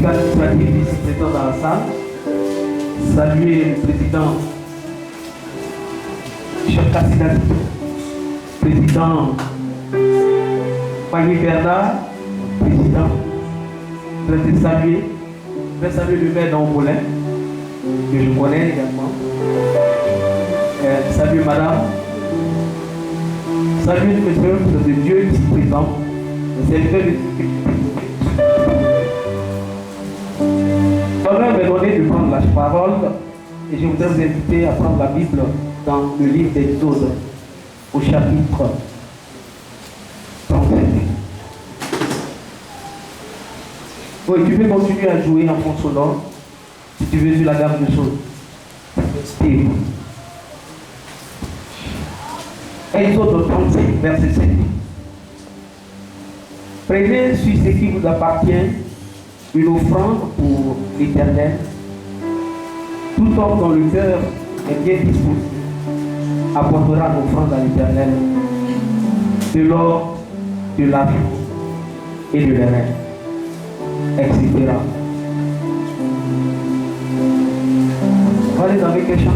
comité administratif, vice-président dans la salle. Saluer le président Cheikh Kassida, président Fanny Bernard, président. Je vais saluer le maire d'Angoulin, que je connais également. Salut madame. Salut le monsieur de Dieu ici présent. L'honneur m'est donné de prendre la parole et je voudrais vous inviter à prendre la Bible dans le livre d'Exode au chapitre 35. Oui, tu peux continuer à jouer en fond sonore si tu veux sur la gamme de choses. Steve. Exode 35, verset 5. Prenez sur ce qui vous appartient une offrande pour l'Éternel. Tout homme dont le cœur est bien disposé apportera l'offrande à l'Éternel de l'or, de l'argent et de l'airain, etc. On va aller dans les chants.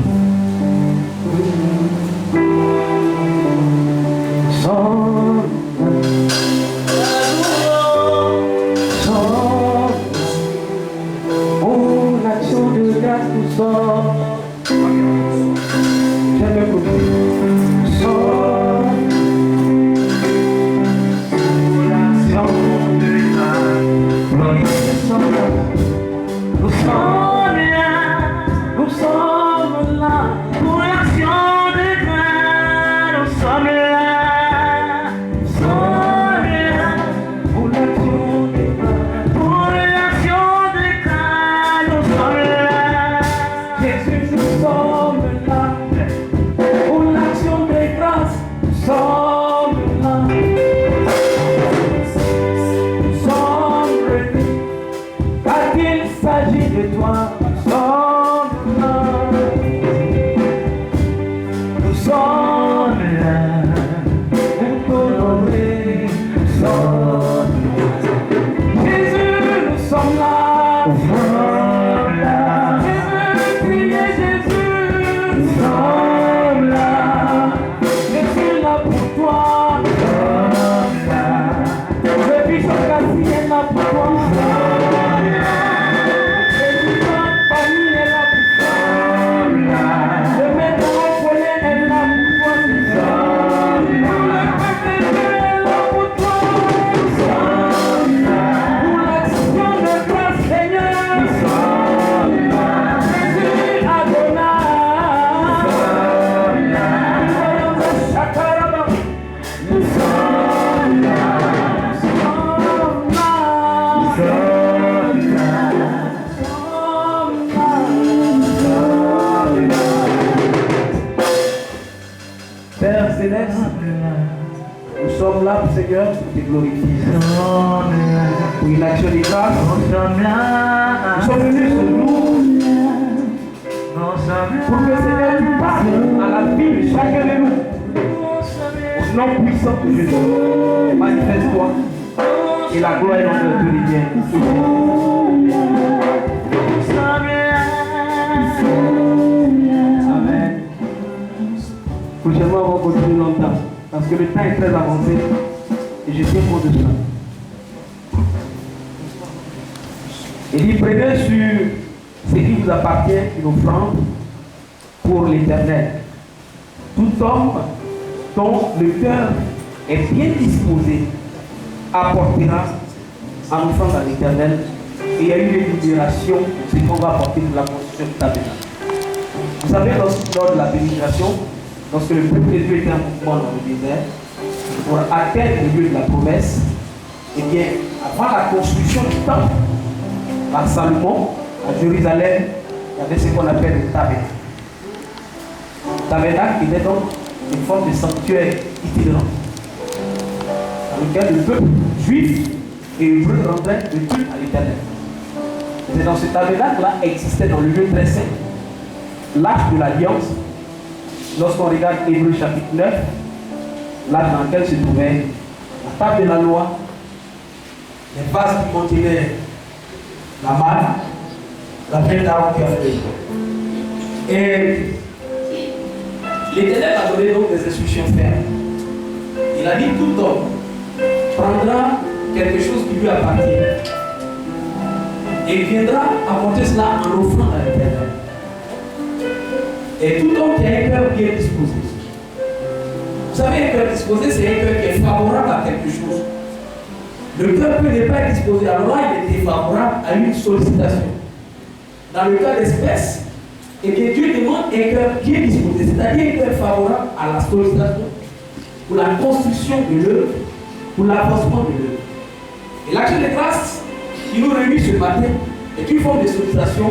Seigneur, te glorifie. Pour une action de grâce, nous sommes venus ce jour pour que Seigneur tu parles à la vie de chacun de nous. Au nom puissant de Jésus, manifeste-toi et la gloire et l'honneur te revient. Amen. Prochainement, on va continuer longtemps parce que le temps est très avancé. Et je tiens compte de cela. Il dit, prenez sur ce qui vous appartient une offrande pour l'Éternel. Tout homme dont le cœur est bien disposé apportera en offrande à l'Éternel. Et il y a une énumération de ce qu'on va apporter pour la construction du tabernacle. Vous savez, lors de la bénédiction, lorsque le peuple de Dieu était en mouvement dans le désert, pour atteindre le lieu de la promesse, eh bien, avant la construction du temple, à Salomon, à Jérusalem, il y avait ce qu'on appelle le tabernacle. Le tabernacle était donc une forme de sanctuaire itinérant, dans lequel le peuple juif et hébreu rendait le culte à l'Éternel. C'est dans ce tabernacle-là existait dans le lieu très saint l'arche de l'alliance. Lorsqu'on regarde Hébreux chapitre 9, là dans lequel se trouvait la table de la loi, les vases qui contenaient la manne, la fête d'Aaron qui a fait. Et l'Éternel a donné donc des instructions fermes. Il a dit tout homme prendra quelque chose qui lui appartient et il viendra apporter cela en offrande à l'Éternel. Et tout homme qui a un cœur bien disposé. Vous savez, un cœur disposé, c'est un cœur qui est favorable à quelque chose. Le cœur peut ne pas être disposé, alors là, il était favorable à une sollicitation. Dans le cas d'espèce, et que Dieu demande un cœur bien disposé, c'est-à-dire un cœur favorable à la sollicitation, pour la construction de l'œuvre, pour l'avancement de l'œuvre. Et l'action de grâce qui nous réunit ce matin est une forme de sollicitation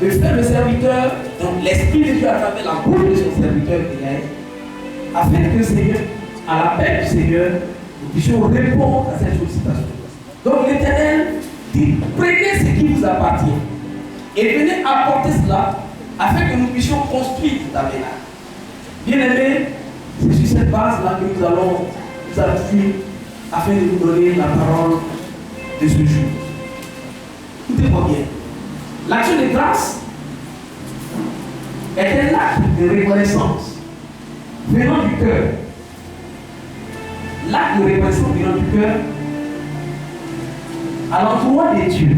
de faire le serviteur, donc l'Esprit de Dieu à travers la bouche de son serviteur Eliaï, afin que le Seigneur, à l'appel du Seigneur, nous puissions répondre à cette sollicitation. Donc l'Éternel dit, prenez ce qui vous appartient et venez apporter cela afin que nous puissions construire le tabernacle. Bien aimés, c'est sur cette base-là que nous allons nous appuyer afin de vous donner la parole de ce jour. Écoutez-moi bien. L'action de grâce est un acte de reconnaissance venant du cœur. L'acte de reconnaissance venant du cœur à l'endroit de Dieu,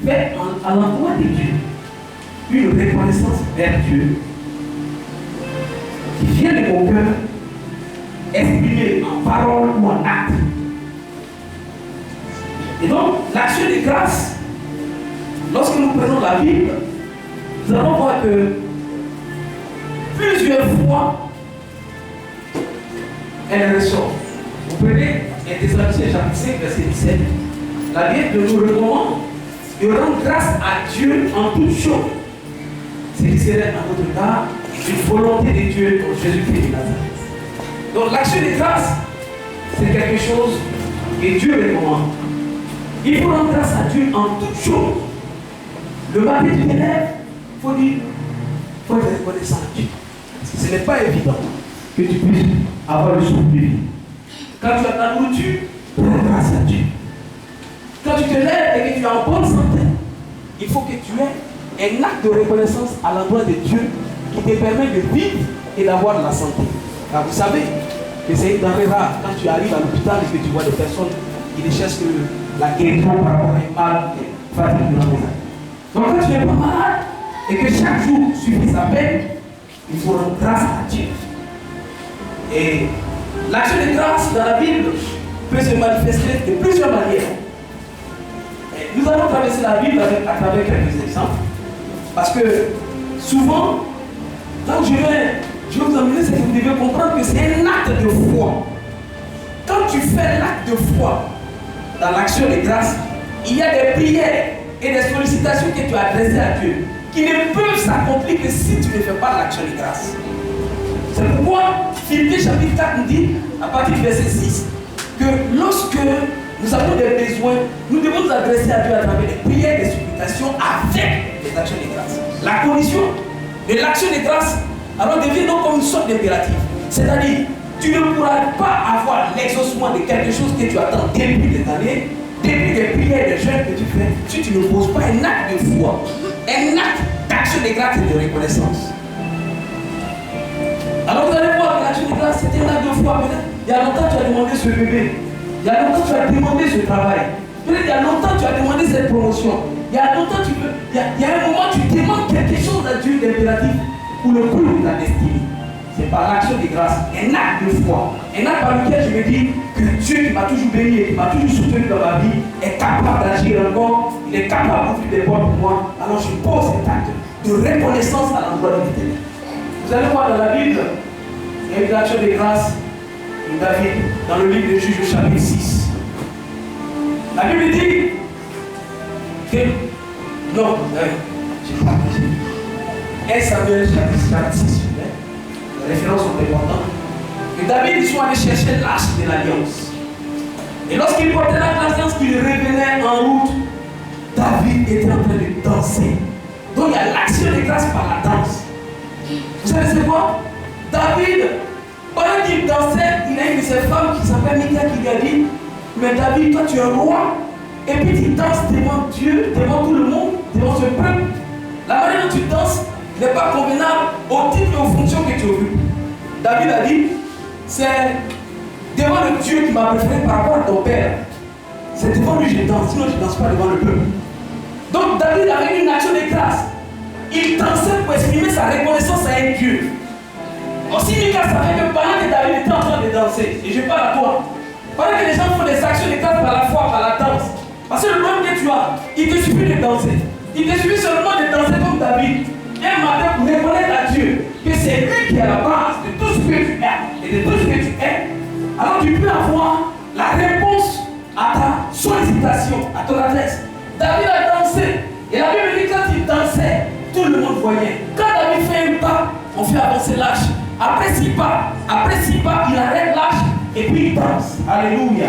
fait à l'endroit de Dieu, une reconnaissance vers Dieu qui vient de mon cœur, exprimée en parole ou en acte. Et donc, l'action de grâce, lorsque nous prenons la Bible, nous allons voir que plusieurs fois, elle ressort. Vous prenez Thessaloniciens chapitre 5, verset 17. La Bible nous recommande de rendre grâce à Dieu en toutes choses. Ce qui serait en notre cas une volonté de Dieu pour Jésus-Christ de Nazareth. Donc l'action de grâce, c'est quelque chose que Dieu recommande. Il faut rendre grâce à Dieu en toutes choses. Le matin du élève, il faut dire, il faut être reconnaissant à Dieu. Parce que ce n'est pas évident que tu puisses avoir le souffle de vie. Quand tu as ta nourriture, rends grâce à Dieu. Quand tu te lèves et que tu es en bonne santé, il faut que tu aies un acte de reconnaissance à l'endroit de Dieu qui te permet de vivre et d'avoir de la santé. Car vous savez que c'est une denrée rare quand tu arrives à l'hôpital et que tu vois des personnes qui ne cherchent que la guérison par rapport à un mal fatigue dans les âmes. Donc quand tu n'es pas malade et que chaque jour suffit sa peine, il faut rendre grâce à Dieu. Et l'action de grâce dans la Bible peut se manifester de plusieurs manières. Et nous allons traverser la Bible à travers quelques exemples. Parce que souvent, là où je vais vous emmener, c'est que vous devez comprendre que c'est un acte de foi. Quand tu fais l'acte de foi dans l'action de grâce, il y a des prières et des sollicitations que tu as adressées à Dieu qui ne peuvent s'accomplir que si tu ne fais pas l'action de grâce. C'est pourquoi Philippiens chapitre 4 nous dit, à partir du verset 6, que lorsque nous avons des besoins, nous devons nous adresser à Dieu à travers des prières et des supplications avec des actions de grâce. La condition de l'action de grâce alors devient donc comme une sorte d'impératif. C'est-à-dire, tu ne pourras pas avoir l'exaucement de quelque chose que tu attends depuis des années, depuis des prières et des jeûnes que tu fais, si tu ne poses pas un acte de foi, un acte d'action de grâce et de reconnaissance. Alors vous allez voir que l'action de grâce, c'était un acte de foi. Peut-être il y a longtemps tu as demandé ce bébé, il y a longtemps tu as demandé ce travail, peut-être il y a longtemps tu as demandé cette promotion, il y a longtemps il y a un moment tu demandes quelque chose à Dieu d'impératif pour le coup de ta destinée. C'est par l'action de grâce, un acte de foi, un acte par lequel je me dis que Dieu qui m'a toujours béni et qui m'a toujours soutenu dans ma vie est capable d'agir encore, il est capable d'ouvrir des portes pour moi. Alors je pose cet acte de reconnaissance à l'endroit de l'Éternel. Vous allez voir dans la Bible, il y a une action de grâce de David dans le livre de Juges chapitre 6. La Bible dit que non, j'ai pas compris. 1 Samuel chapitre 6. Les références sont importantes. Que David soit allé chercher l'arche de l'alliance. Et lorsqu'il portait l'alliance qu'il revenait en route, David était en train de danser. Donc il y a l'action de grâce par la danse. Vous savez c'est quoi? David, pendant qu'il dansait, il y a une de ses femmes qui s'appelle Michal qui lui a dit, mais David, toi tu es roi, et puis tu danses devant Dieu, devant tout le monde, devant ce peuple. La manière dont tu danses n'est pas convenable au titre et aux fonctions que tu occupes. David a dit, c'est devant le Dieu qui m'a préféré par rapport à ton père. C'est devant lui que je danse, sinon je ne danse pas devant le peuple. Donc David avait une action de grâce. Il dansait pour exprimer sa reconnaissance à un Dieu. Aussi Mika savait que pendant que David était en train de danser, et je parle à toi, pendant que les gens font des actions de grâce par la foi, par la danse, parce que le problème que tu as, il te suffit de danser. Il te suffit seulement de danser comme David. Un matin pour reconnaître à Dieu que c'est lui qui est à la base de tout ce que tu es et de tout ce que tu es. Alors tu peux avoir la réponse à ta sollicitation, à ton adresse. David a dansé. Et la Bible dit quand il dansait, tout le monde voyait. Quand David fait un pas, on fait avancer l'arche. Après 6 pas, il arrête l'arche et puis il danse. Alléluia.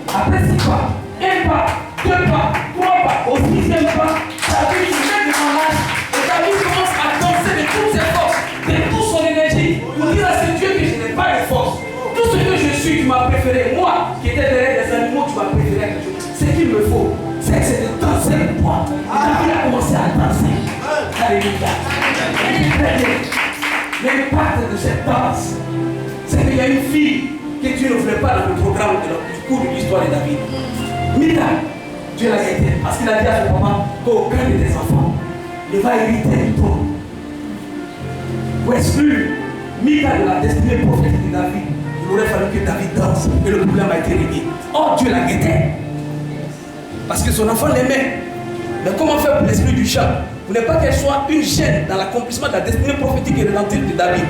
Après 6 pas, 1 pas, 2 pas, 3 pas, au 6e pas, David se met devant l'arche et David commence à danser de toutes ses forces, de toute son énergie, pour dire à ce Dieu que je n'ai pas de force. Tout ce que je suis, tu m'as préféré. Moi, qui étais derrière les animaux, tu m'as préféré à quelque chose. Ce qu'il me faut, c'est de danser avec toi. David a commencé à danser. Alléluia. L'impact de cette danse, c'est qu'il y a une fille que Dieu ne voulait pas dans le programme du cours de l'histoire de David. Mika, Dieu l'a gagné parce qu'il a dit à son papa qu'aucun de tes enfants ne va hériter du trône. Pour exclure Mika de la destinée prophétique de David, il aurait fallu que David danse et le problème a été réglé. Or, Dieu l'a gagné parce que son enfant l'aimait. Mais comment faire pour l'esprit du chant? Vous n'êtes pas qu'elle soit une gêne dans l'accomplissement de la destinée prophétique et redentive de David.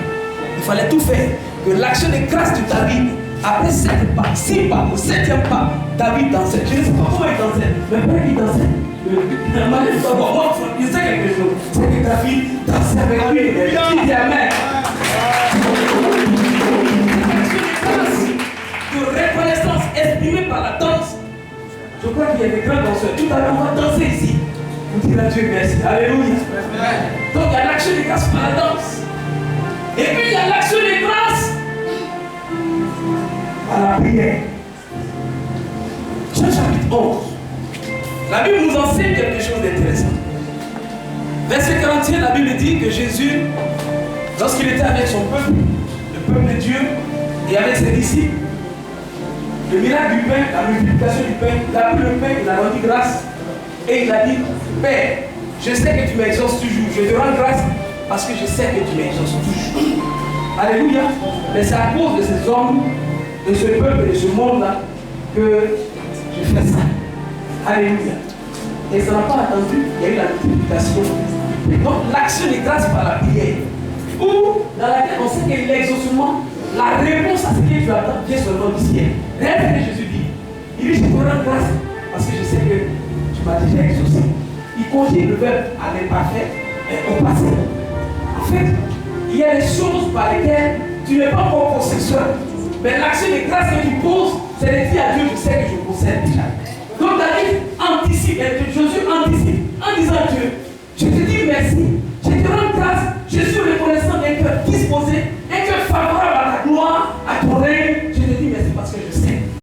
Il fallait tout faire. Que l'action de grâce de David, après 7 pas, 6 pas, au 7e pas, David dansait. Je ne sais pas comment il dansait, mais après il dansait. Moi, je sais quelque chose. C'est que David dansait avec lui. Il dit Amen. De reconnaissance exprimée par la danse. Je crois qu'il y a des grands danseurs. Tout à l'heure, on va danser ici. Vous direz à Dieu merci. Alléluia. Donc il y a l'action de grâce par la danse. Et puis il y a l'action de grâce par la prière. Jean chapitre 11. La Bible nous enseigne quelque chose d'intéressant. Verset 41, la Bible dit que Jésus, lorsqu'il était avec son peuple, le peuple de Dieu, et avec ses disciples, le miracle du pain, la multiplication du pain, il a pris le pain, il a rendu grâce. Et il a dit, Père, je sais que tu m'exauces toujours. Je te rends grâce parce que je sais que tu m'exauces toujours. Alléluia. Mais c'est à cause de ces hommes, de ce peuple et de ce monde-là que je fais ça. Alléluia. Et ça n'a pas attendu, il y a eu la multiplication. Donc l'action de grâce par la prière, ou dans laquelle on sait que l'exaucement, la réponse à ce que tu attends vient seulement du ciel. Regardez ce que Jésus dit. Il dit, je te rends grâce parce que je sais que tu m'as déjà exaucé. Il conjugue le verbe à l'imparfait et au passé. En fait, il y a des choses par lesquelles tu n'es pas encore possesseur. Mais l'action de grâce que tu poses, c'est de dire à Dieu, je sais que je possède déjà. Donc David anticipe, Jésus anticipe